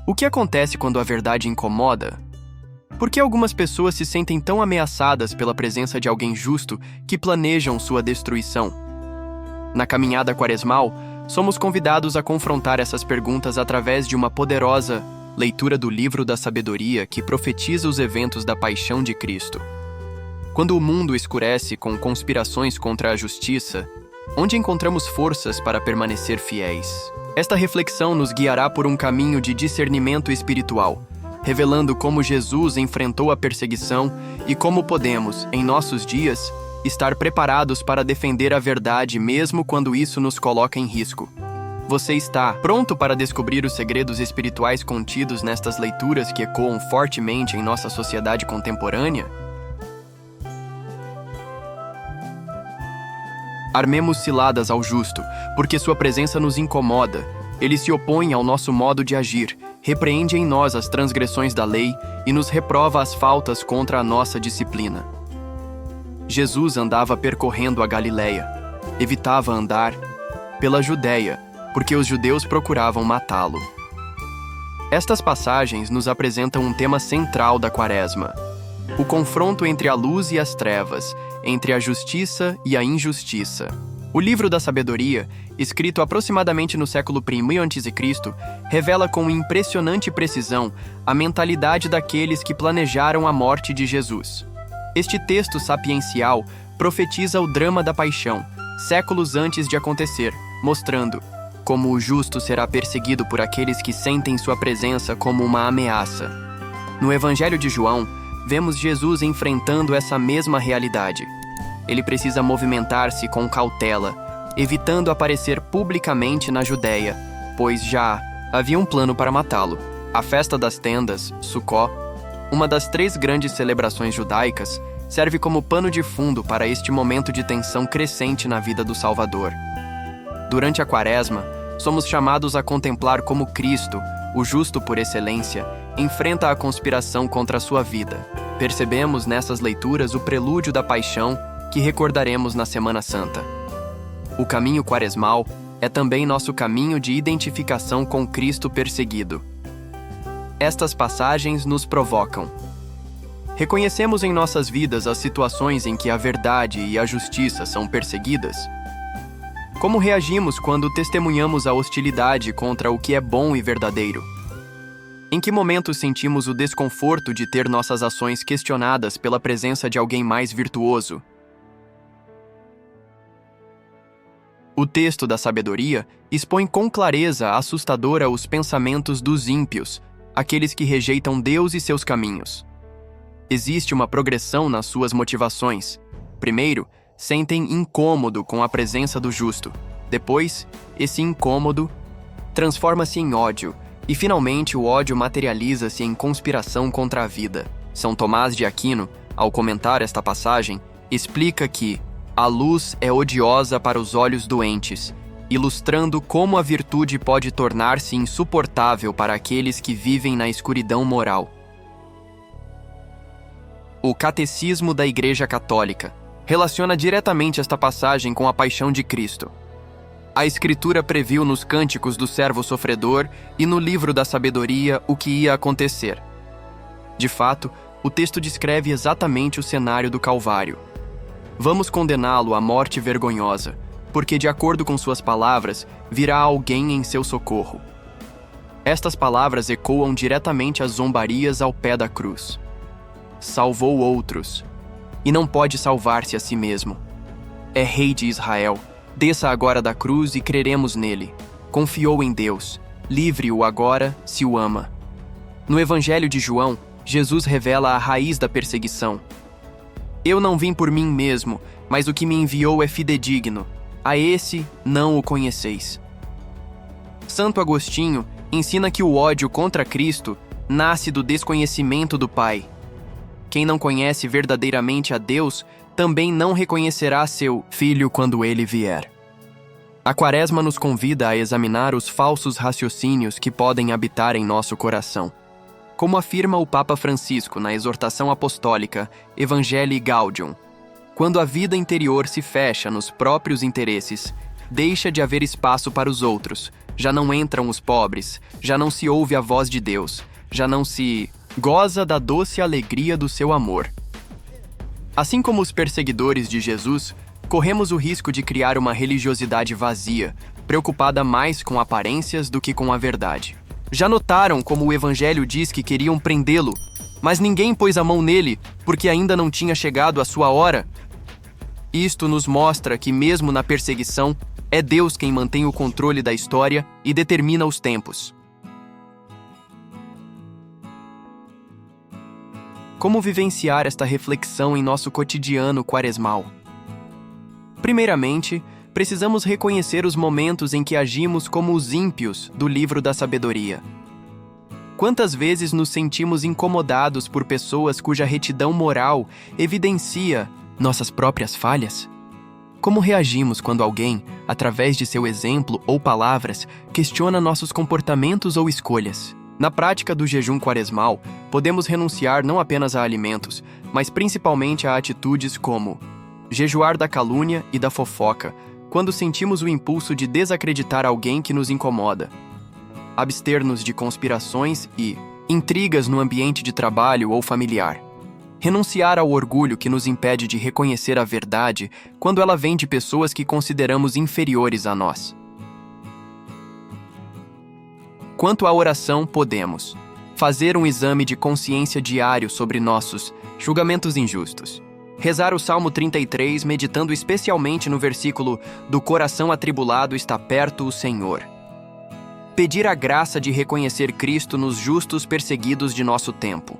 O que acontece quando a verdade incomoda? Por que algumas pessoas se sentem tão ameaçadas pela presença de alguém justo que planejam sua destruição? Na caminhada quaresmal, somos convidados a confrontar essas perguntas através de uma poderosa leitura do livro da sabedoria que profetiza os eventos da paixão de Cristo. Quando o mundo escurece com conspirações contra a justiça, onde encontramos forças para permanecer fiéis? Esta reflexão nos guiará por um caminho de discernimento espiritual, revelando como Jesus enfrentou a perseguição e como podemos, em nossos dias, estar preparados para defender a verdade mesmo quando isso nos coloca em risco. Você está pronto para descobrir os segredos espirituais contidos nestas leituras que ecoam fortemente em nossa sociedade contemporânea? Armemos ciladas ao justo, porque sua presença nos incomoda. Ele se opõe ao nosso modo de agir, repreende em nós as transgressões da lei e nos reprova as faltas contra a nossa disciplina. Jesus andava percorrendo a Galileia. Evitava andar pela Judéia, porque os judeus procuravam matá-lo. Estas passagens nos apresentam um tema central da Quaresma: o confronto entre a luz e as trevas, entre a justiça e a injustiça. O livro da sabedoria, escrito aproximadamente no século I a.C., revela com impressionante precisão a mentalidade daqueles que planejaram a morte de Jesus. Este texto sapiencial profetiza o drama da paixão, séculos antes de acontecer, mostrando como o justo será perseguido por aqueles que sentem sua presença como uma ameaça. No Evangelho de João, vemos Jesus enfrentando essa mesma realidade. Ele precisa movimentar-se com cautela, evitando aparecer publicamente na Judéia, pois já havia um plano para matá-lo. A festa das tendas, Sukkot, uma das 3 grandes celebrações judaicas, serve como pano de fundo para este momento de tensão crescente na vida do Salvador. Durante a Quaresma, somos chamados a contemplar como Cristo, o justo por excelência, enfrenta a conspiração contra a sua vida. Percebemos nessas leituras o prelúdio da paixão que recordaremos na Semana Santa. O caminho quaresmal é também nosso caminho de identificação com Cristo perseguido. Estas passagens nos provocam. Reconhecemos em nossas vidas as situações em que a verdade e a justiça são perseguidas? Como reagimos quando testemunhamos a hostilidade contra o que é bom e verdadeiro? Em que momentos sentimos o desconforto de ter nossas ações questionadas pela presença de alguém mais virtuoso? O texto da sabedoria expõe com clareza assustadora os pensamentos dos ímpios, aqueles que rejeitam Deus e seus caminhos. Existe uma progressão nas suas motivações. Primeiro, sentem incômodo com a presença do justo. Depois, esse incômodo transforma-se em ódio, e finalmente o ódio materializa-se em conspiração contra a vida. São Tomás de Aquino, ao comentar esta passagem, explica que a luz é odiosa para os olhos doentes, ilustrando como a virtude pode tornar-se insuportável para aqueles que vivem na escuridão moral. O Catecismo da Igreja Católica relaciona diretamente esta passagem com a paixão de Cristo. A Escritura previu nos Cânticos do Servo Sofredor e no Livro da Sabedoria o que ia acontecer. De fato, o texto descreve exatamente o cenário do Calvário. Vamos condená-lo à morte vergonhosa, porque, de acordo com suas palavras, virá alguém em seu socorro. Estas palavras ecoam diretamente as zombarias ao pé da cruz. Salvou outros, e não pode salvar-se a si mesmo. É Rei de Israel. Desça agora da cruz e creremos nele. Confiou em Deus. Livre-o agora, se o ama. No Evangelho de João, Jesus revela a raiz da perseguição. Eu não vim por mim mesmo, mas o que me enviou é fidedigno. A esse não o conheceis. Santo Agostinho ensina que o ódio contra Cristo nasce do desconhecimento do Pai. Quem não conhece verdadeiramente a Deus também não reconhecerá seu Filho quando ele vier. A Quaresma nos convida a examinar os falsos raciocínios que podem habitar em nosso coração. Como afirma o Papa Francisco na exortação apostólica Evangelii Gaudium, quando a vida interior se fecha nos próprios interesses, deixa de haver espaço para os outros. Já não entram os pobres, já não se ouve a voz de Deus, já não se goza da doce alegria do seu amor. Assim como os perseguidores de Jesus, corremos o risco de criar uma religiosidade vazia, preocupada mais com aparências do que com a verdade. Já notaram como o Evangelho diz que queriam prendê-lo, mas ninguém pôs a mão nele porque ainda não tinha chegado a sua hora? Isto nos mostra que, mesmo na perseguição, é Deus quem mantém o controle da história e determina os tempos. Como vivenciar esta reflexão em nosso cotidiano quaresmal? Primeiramente, precisamos reconhecer os momentos em que agimos como os ímpios do livro da sabedoria. Quantas vezes nos sentimos incomodados por pessoas cuja retidão moral evidencia nossas próprias falhas? Como reagimos quando alguém, através de seu exemplo ou palavras, questiona nossos comportamentos ou escolhas? Na prática do jejum quaresmal, podemos renunciar não apenas a alimentos, mas principalmente a atitudes como jejuar da calúnia e da fofoca, quando sentimos o impulso de desacreditar alguém que nos incomoda, abster-nos de conspirações e intrigas no ambiente de trabalho ou familiar, renunciar ao orgulho que nos impede de reconhecer a verdade quando ela vem de pessoas que consideramos inferiores a nós. Quanto à oração, podemos fazer um exame de consciência diário sobre nossos julgamentos injustos. Rezar o Salmo 33, meditando especialmente no versículo "Do coração atribulado está perto o Senhor". Pedir a graça de reconhecer Cristo nos justos perseguidos de nosso tempo.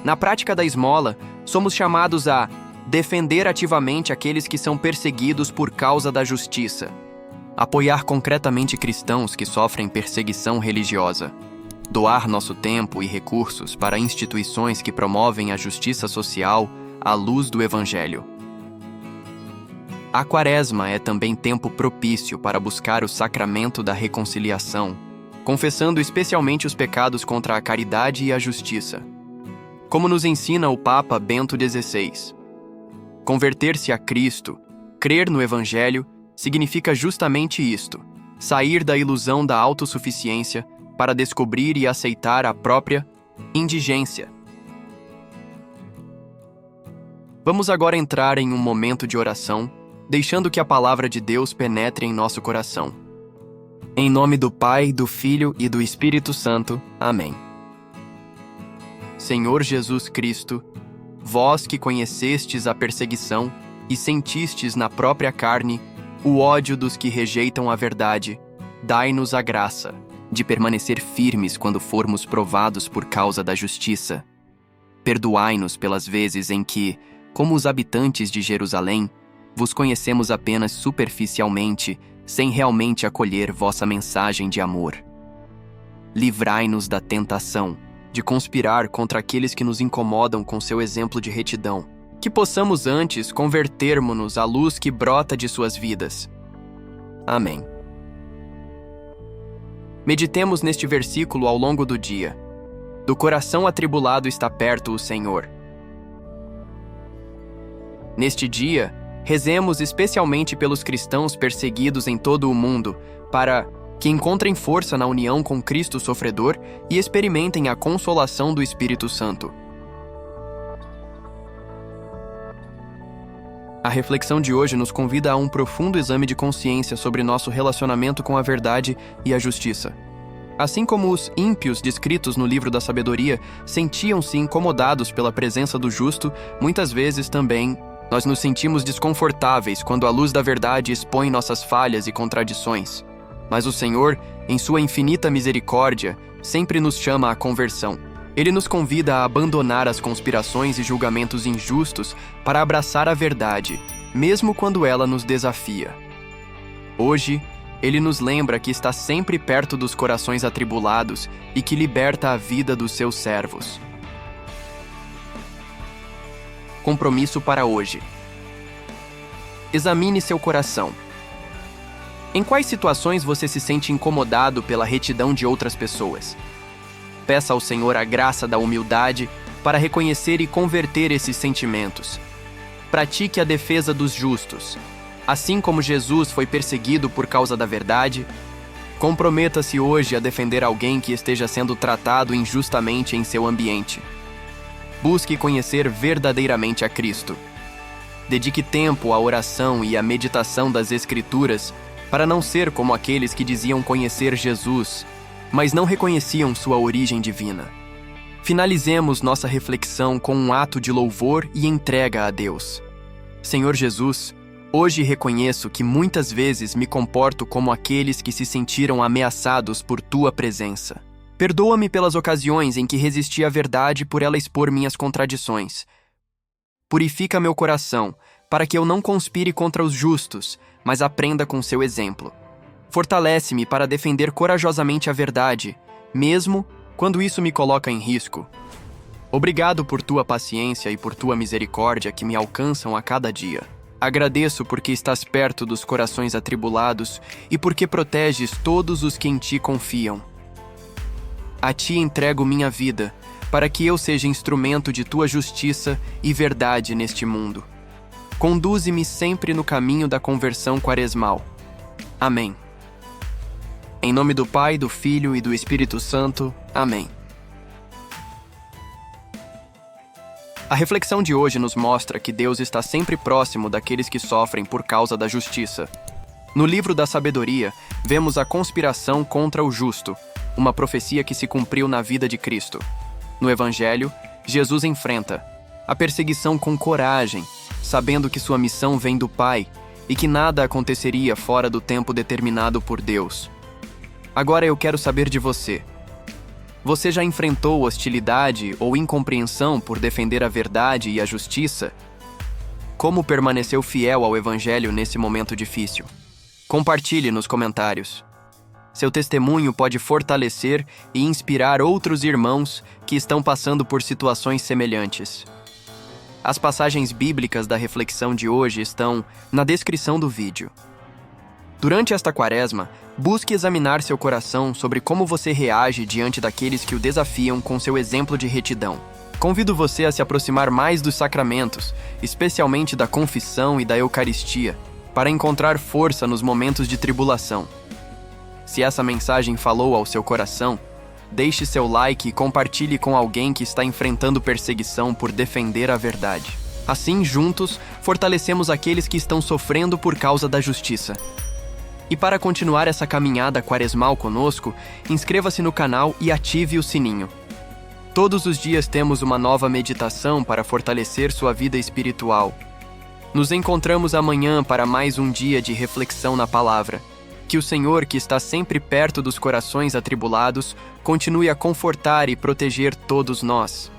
Na prática da esmola, somos chamados a defender ativamente aqueles que são perseguidos por causa da justiça, apoiar concretamente cristãos que sofrem perseguição religiosa, doar nosso tempo e recursos para instituições que promovem a justiça social à luz do Evangelho. A Quaresma é também tempo propício para buscar o sacramento da reconciliação, confessando especialmente os pecados contra a caridade e a justiça. Como nos ensina o Papa Bento XVI, converter-se a Cristo, crer no Evangelho, significa justamente isto: sair da ilusão da autossuficiência para descobrir e aceitar a própria indigência. Vamos agora entrar em um momento de oração, deixando que a palavra de Deus penetre em nosso coração. Em nome do Pai, do Filho e do Espírito Santo. Amém. Senhor Jesus Cristo, vós que conhecestes a perseguição e sentistes na própria carne o ódio dos que rejeitam a verdade, dai-nos a graça de permanecer firmes quando formos provados por causa da justiça. Perdoai-nos pelas vezes em que, como os habitantes de Jerusalém, vos conhecemos apenas superficialmente, sem realmente acolher vossa mensagem de amor. Livrai-nos da tentação de conspirar contra aqueles que nos incomodam com seu exemplo de retidão, que possamos antes convertermo-nos à luz que brota de suas vidas. Amém. Meditemos neste versículo ao longo do dia. Do coração atribulado está perto o Senhor. Neste dia, rezemos especialmente pelos cristãos perseguidos em todo o mundo, para que encontrem força na união com Cristo sofredor e experimentem a consolação do Espírito Santo. A reflexão de hoje nos convida a um profundo exame de consciência sobre nosso relacionamento com a verdade e a justiça. Assim como os ímpios descritos no livro da sabedoria sentiam-se incomodados pela presença do justo, muitas vezes também nós nos sentimos desconfortáveis quando a luz da verdade expõe nossas falhas e contradições. Mas o Senhor, em sua infinita misericórdia, sempre nos chama à conversão. Ele nos convida a abandonar as conspirações e julgamentos injustos para abraçar a verdade, mesmo quando ela nos desafia. Hoje, Ele nos lembra que está sempre perto dos corações atribulados e que liberta a vida dos seus servos. Compromisso para hoje. Examine seu coração. Em quais situações você se sente incomodado pela retidão de outras pessoas? Peça ao Senhor a graça da humildade para reconhecer e converter esses sentimentos. Pratique a defesa dos justos. Assim como Jesus foi perseguido por causa da verdade, comprometa-se hoje a defender alguém que esteja sendo tratado injustamente em seu ambiente. Busque conhecer verdadeiramente a Cristo. Dedique tempo à oração e à meditação das Escrituras para não ser como aqueles que diziam conhecer Jesus, mas não reconheciam sua origem divina. Finalizemos nossa reflexão com um ato de louvor e entrega a Deus. Senhor Jesus, hoje reconheço que muitas vezes me comporto como aqueles que se sentiram ameaçados por Tua presença. Perdoa-me pelas ocasiões em que resisti à verdade por ela expor minhas contradições. Purifica meu coração, para que eu não conspire contra os justos, mas aprenda com seu exemplo. Fortalece-me para defender corajosamente a verdade, mesmo quando isso me coloca em risco. Obrigado por tua paciência e por tua misericórdia que me alcançam a cada dia. Agradeço porque estás perto dos corações atribulados e porque proteges todos os que em ti confiam. A ti entrego minha vida, para que eu seja instrumento de tua justiça e verdade neste mundo. Conduze-me sempre no caminho da conversão quaresmal. Amém. Em nome do Pai, do Filho e do Espírito Santo. Amém. A reflexão de hoje nos mostra que Deus está sempre próximo daqueles que sofrem por causa da justiça. No livro da Sabedoria, vemos a conspiração contra o justo, uma profecia que se cumpriu na vida de Cristo. No Evangelho, Jesus enfrenta a perseguição com coragem, sabendo que sua missão vem do Pai e que nada aconteceria fora do tempo determinado por Deus. Agora eu quero saber de você. Você já enfrentou hostilidade ou incompreensão por defender a verdade e a justiça? Como permaneceu fiel ao Evangelho nesse momento difícil? Compartilhe nos comentários. Seu testemunho pode fortalecer e inspirar outros irmãos que estão passando por situações semelhantes. As passagens bíblicas da reflexão de hoje estão na descrição do vídeo. Durante esta quaresma, busque examinar seu coração sobre como você reage diante daqueles que o desafiam com seu exemplo de retidão. Convido você a se aproximar mais dos sacramentos, especialmente da confissão e da Eucaristia, para encontrar força nos momentos de tribulação. Se essa mensagem falou ao seu coração, deixe seu like e compartilhe com alguém que está enfrentando perseguição por defender a verdade. Assim, juntos, fortalecemos aqueles que estão sofrendo por causa da justiça. E para continuar essa caminhada quaresmal conosco, inscreva-se no canal e ative o sininho. Todos os dias temos uma nova meditação para fortalecer sua vida espiritual. Nos encontramos amanhã para mais um dia de reflexão na palavra. Que o Senhor, que está sempre perto dos corações atribulados, continue a confortar e proteger todos nós.